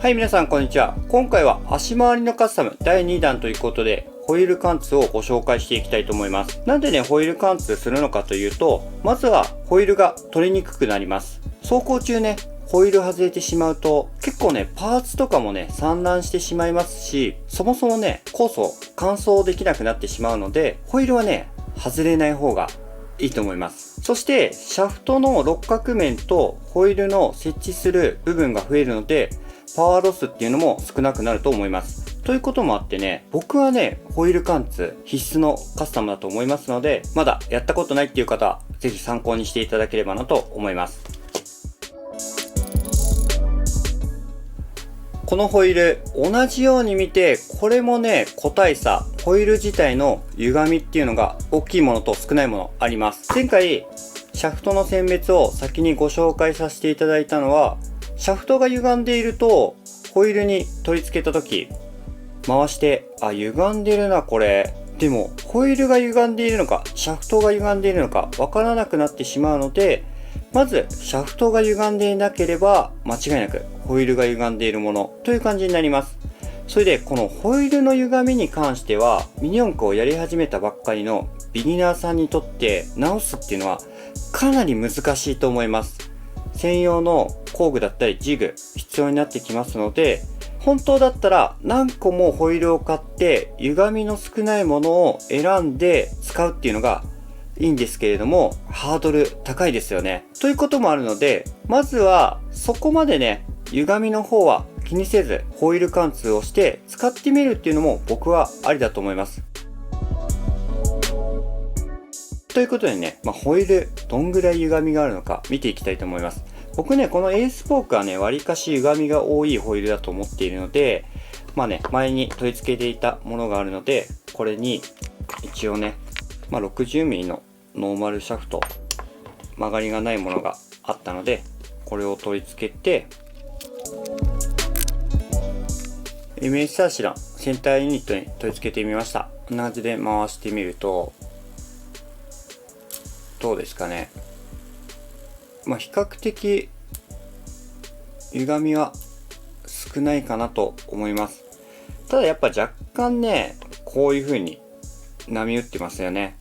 はい、皆さんこんにちは。今回は足回りのカスタム第2弾ということで、ホイール貫通をご紹介していきたいと思います。なんでね、ホイール貫通するのかというと、まずはホイールが取りにくくなります。走行中ね、ホイール外れてしまうと、結構ね、パーツとかもね、散乱してしまいますし、そもそもね、コースを完走できなくなってしまうので、ホイールはね、外れない方がいいと思います。そして、シャフトの六角面とホイールの設置する部分が増えるので、パワーロスっていうのも少なくなると思います。ということもあってね、僕はね、ホイール貫通必須のカスタムだと思いますので、まだやったことないっていう方は、ぜひ参考にしていただければなと思います。このホイール、同じように見て、これもね、個体差、ホイール自体の歪みっていうのが大きいものと少ないものあります。前回、シャフトの選別を先にご紹介させていただいたのは、シャフトが歪んでいると、ホイールに取り付けた時、回して、歪んでるな、これ。でも、ホイールが歪んでいるのか、シャフトが歪んでいるのか、わからなくなってしまうので、まず、シャフトが歪んでいなければ、間違いなく、ホイールが歪んでいるもの、という感じになります。それで、このホイールの歪みに関しては、ミニ四駆をやり始めたばっかりのビギナーさんにとって、直すっていうのは、かなり難しいと思います。専用の工具だったりジグ必要になってきますので、本当だったら何個もホイールを買って歪みの少ないものを選んで使うっていうのがいいんですけれども、ハードル高いですよね。ということもあるので、まずはそこまでね、歪みの方は気にせずホイール貫通をして使ってみるっていうのも僕はありだと思います。ということでね、ホイールどんぐらい歪みがあるのか見ていきたいと思います。僕ね、このエースポークはね、割かし歪みが多いホイールだと思っているので、前に取り付けていたものがあるので、これに一応ね、60mm のノーマルシャフト、曲がりがないものがあったので、これを取り付けて、MS サーシランセンターユニットに取り付けてみました。こんな感じで回してみると、どうですかね。比較的歪みは少ないかなと思います。ただやっぱ若干ね、こういう風に波打ってますよね。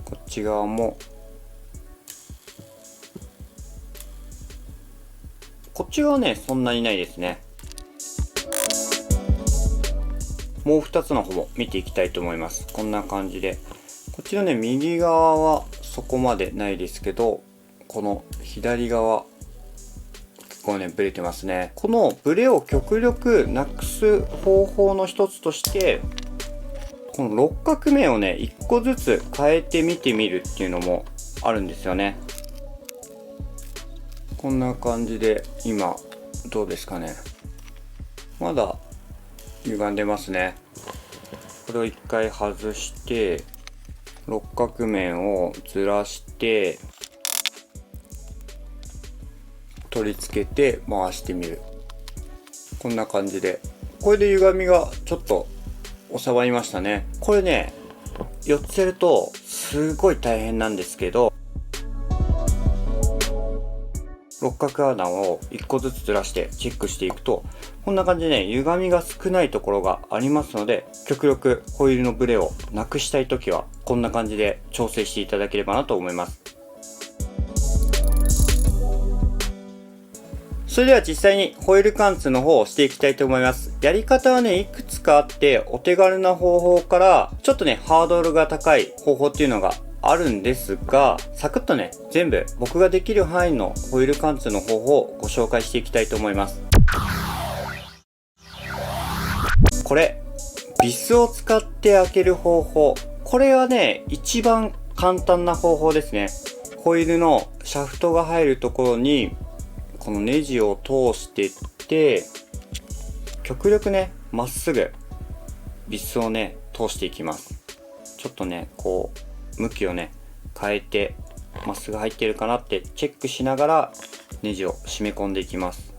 こっち側もこっち側ね、そんなにないですね。もう2つの方も見ていきたいと思います。こんな感じで、こっちのね、右側はそこまでないですけど、この左側結構ねブレてますね。このブレを極力なくす方法の一つとして、この六角面をね1個ずつ変えてみてみるっていうのもあるんですよね。こんな感じで今どうですかね。まだ歪んでますね。これを1回外して六角面をずらして取り付けて回してみる。こんな感じで、これで歪みがちょっと収まりましたね。これね、4つやるとすごい大変なんですけど、六角穴を1個ずつずらしてチェックしていくと、こんな感じでね、歪みが少ないところがありますので、極力ホイールのブレをなくしたいときはこんな感じで調整していただければなと思います。それでは実際にホイール貫通の方をしていきたいと思います。やり方はね、いくつかあって、お手軽な方法からちょっとね、ハードルが高い方法っていうのがあるんですが、サクッとね、全部僕ができる範囲のホイール貫通の方法をご紹介していきたいと思います。これ、ビスを使って開ける方法。これはね、一番簡単な方法ですね。ホイールのシャフトが入るところに、このネジを通していって、極力ね、まっすぐビスをね、通していきます。ちょっとね、こう、向きをね、変えて、まっすぐ入ってるかなってチェックしながら、ネジを締め込んでいきます。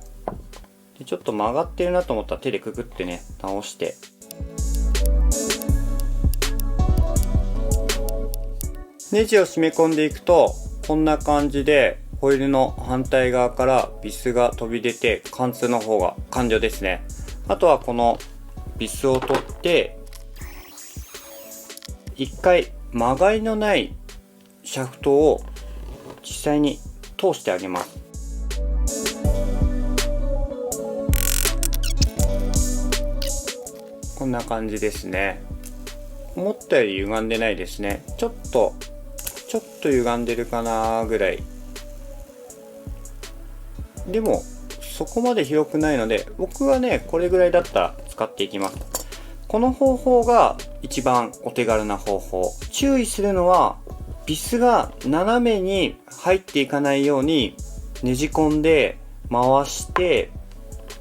でちょっと曲がってるなと思ったら手でくぐってね、直して、ネジを締め込んでいくと、こんな感じでホイールの反対側からビスが飛び出て貫通の方が完了ですね。あとはこのビスを取って一回曲がりのないシャフトを実際に通してあげます。こんな感じですね。思ったより歪んでないですね。ちょっと歪んでるかなぐらい。でもそこまで広くないので、僕はねこれぐらいだったら使っていきます。この方法が一番お手軽な方法。注意するのはビスが斜めに入っていかないようにねじ込んで回して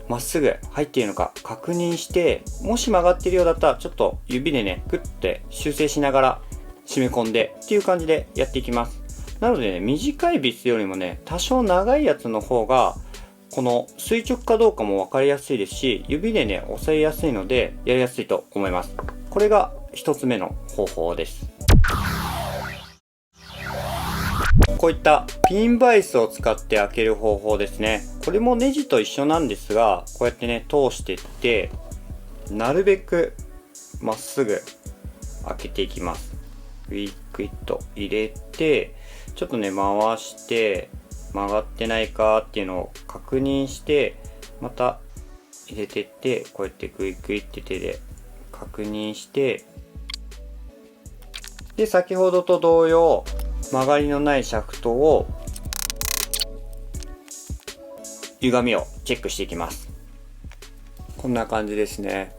まっすぐ入っているのか確認して、もし曲がっているようだったらちょっと指でねグッて修正しながら締め込んでっていう感じでやっていきます。なのでね、短いビスよりもね多少長いやつの方がこの垂直かどうかも分かりやすいですし、指でね押さえやすいのでやりやすいと思います。これが一つ目の方法です。こういったピンバイスを使って開ける方法ですね。これもネジと一緒なんですが、こうやってね通していってなるべくまっすぐ開けていきます。クイックイッと入れて、ちょっとね回して曲がってないかっていうのを確認して、また入れてって、こうやってクイックイって手で確認して、で先ほどと同様曲がりのないシャフトを歪みをチェックしていきます。こんな感じですね。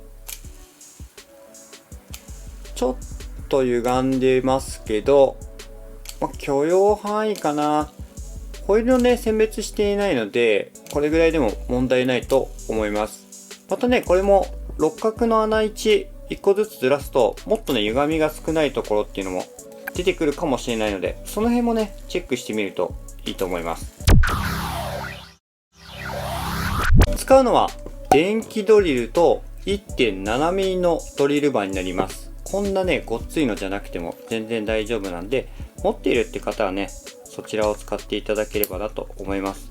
ちょっと歪んでますけど、許容範囲かな。ホイールのね選別していないのでこれぐらいでも問題ないと思います。またねこれも六角の穴位置1個ずつずらすともっとね歪みが少ないところっていうのも出てくるかもしれないので、その辺もねチェックしてみるといいと思います。使うのは電気ドリルと 1.7 ミリのドリル刃になります。こんなねごっついのじゃなくても全然大丈夫なんで、持っているって方はねそちらを使っていただければなと思います。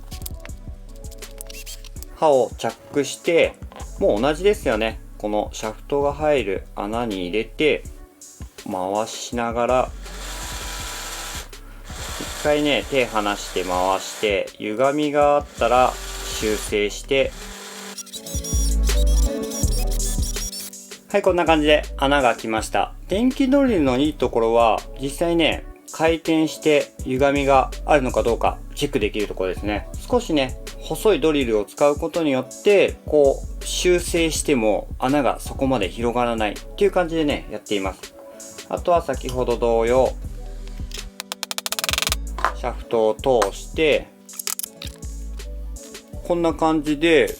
刃をチャックして、もう同じですよね。このシャフトが入る穴に入れて回しながら一回ね手離して回して、歪みがあったら修正して、はい、こんな感じで穴が開きました。電気ドリルのいいところは実際ね回転して歪みがあるのかどうかチェックできるところですね。少しね細いドリルを使うことによってこう修正しても穴がそこまで広がらないっていう感じでねやっています。あとは先ほど同様シャフトを通してこんな感じで、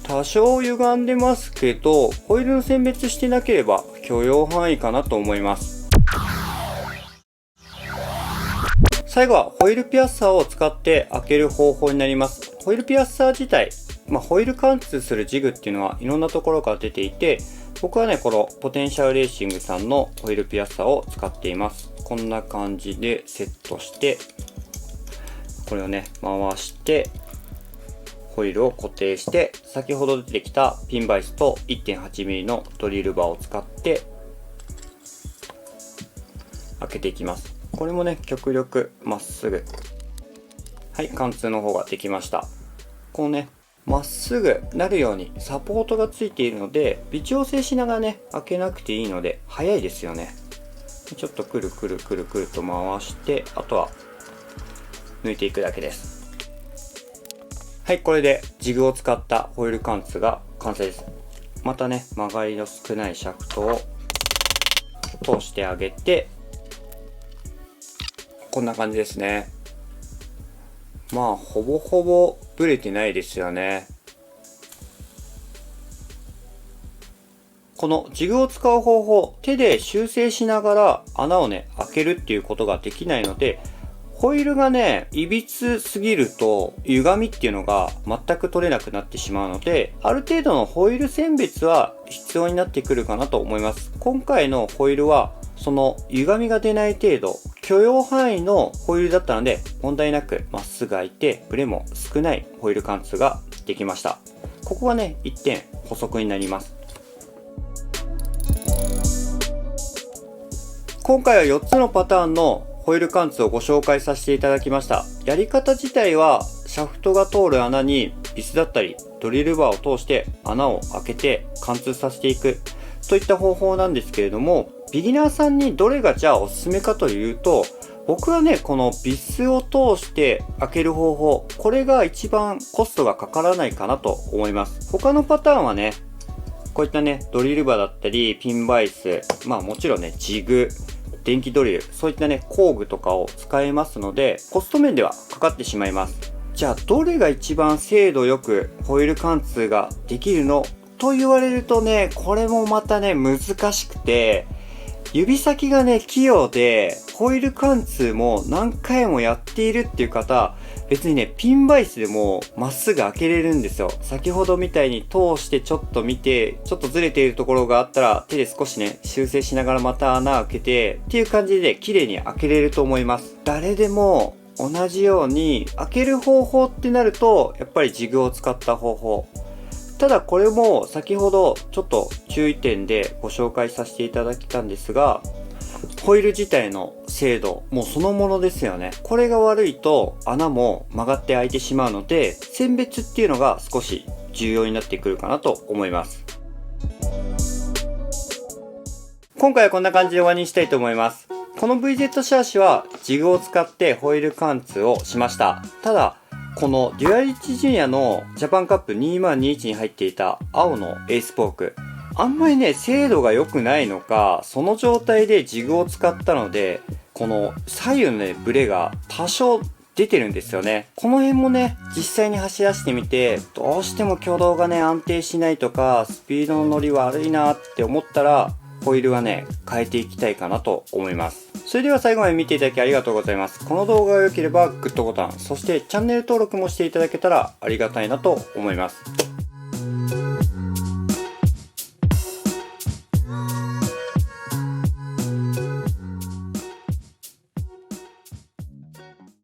多少歪んでますけどホイールの選別してなければ許容範囲かなと思います。最後はホイールピアッサーを使って開ける方法になります。ホイールピアッサー自体、ホイール貫通するジグっていうのはいろんなところから出ていて、僕はねこのポテンシャルレーシングさんのホイールピアッサーを使っています。こんな感じでセットして、これをね回してホイールを固定して、先ほど出てきたピンバイスと 1.8 ミリのドリル刃を使って開けていきます。これもね極力まっすぐ、はい、貫通の方ができました。こうねまっすぐなるようにサポートがついているので、微調整しながらね開けなくていいので早いですよね。ちょっとくるくるくるくると回して、あとは抜いていくだけです。はい、これでジグを使ったホイール貫通が完成です。またね曲がりの少ないシャフトを通してあげて、こんな感じですね。ほぼほぼブレてないですよね。このジグを使う方法、手で修正しながら穴をね開けるっていうことができないので、ホイールがねいびつすぎると歪みっていうのが全く取れなくなってしまうので、ある程度のホイール選別は必要になってくるかなと思います。今回のホイールはその歪みが出ない程度、許容範囲のホイールだったので、問題なくまっすぐ開いて、ブレも少ないホイール貫通ができました。ここがね、1点補足になります。今回は4つのパターンのホイール貫通をご紹介させていただきました。やり方自体は、シャフトが通る穴にビスだったりドリルバーを通して穴を開けて貫通させていくといった方法なんですけれども、ビギナーさんにどれがじゃあおすすめかというと、僕はね、このビスを通して開ける方法、これが一番コストがかからないかなと思います。他のパターンはね、こういったね、ドリルバーだったり、ピンバイス、もちろんね、ジグ、電気ドリル、そういったね、工具とかを使えますので、コスト面ではかかってしまいます。じゃあ、どれが一番精度よくホイール貫通ができるのと言われるとね、これもまたね、難しくて、指先がね、器用で、ホイール貫通も何回もやっているっていう方、別にね、ピンバイスでもまっすぐ開けれるんですよ。先ほどみたいに通してちょっと見て、ちょっとずれているところがあったら、手で少しね、修正しながらまた穴開けて、っていう感じで綺麗に開けれると思います。誰でも同じように開ける方法ってなると、やっぱりジグを使った方法。ただこれも先ほどちょっと注意点でご紹介させていただいたんですが、ホイール自体の精度、もうそのものですよね。これが悪いと穴も曲がって開いてしまうので、選別っていうのが少し重要になってくるかなと思います。今回はこんな感じで終わりにしたいと思います。この VZ シャーシはジグを使ってホイール貫通をしました。ただ、このデュアリッチジュニアのジャパンカップ2021に入っていた青のエースポーク。あんまりね、精度が良くないのか、その状態でジグを使ったので、この左右のね、ブレが多少出てるんですよね。この辺もね、実際に走らせてみて、どうしても挙動がね、安定しないとか、スピードの乗り悪いなって思ったら、ホイールはね、変えていきたいかなと思います。それでは最後まで見ていただきありがとうございます。この動画が良ければグッドボタン、そしてチャンネル登録もしていただけたらありがたいなと思います。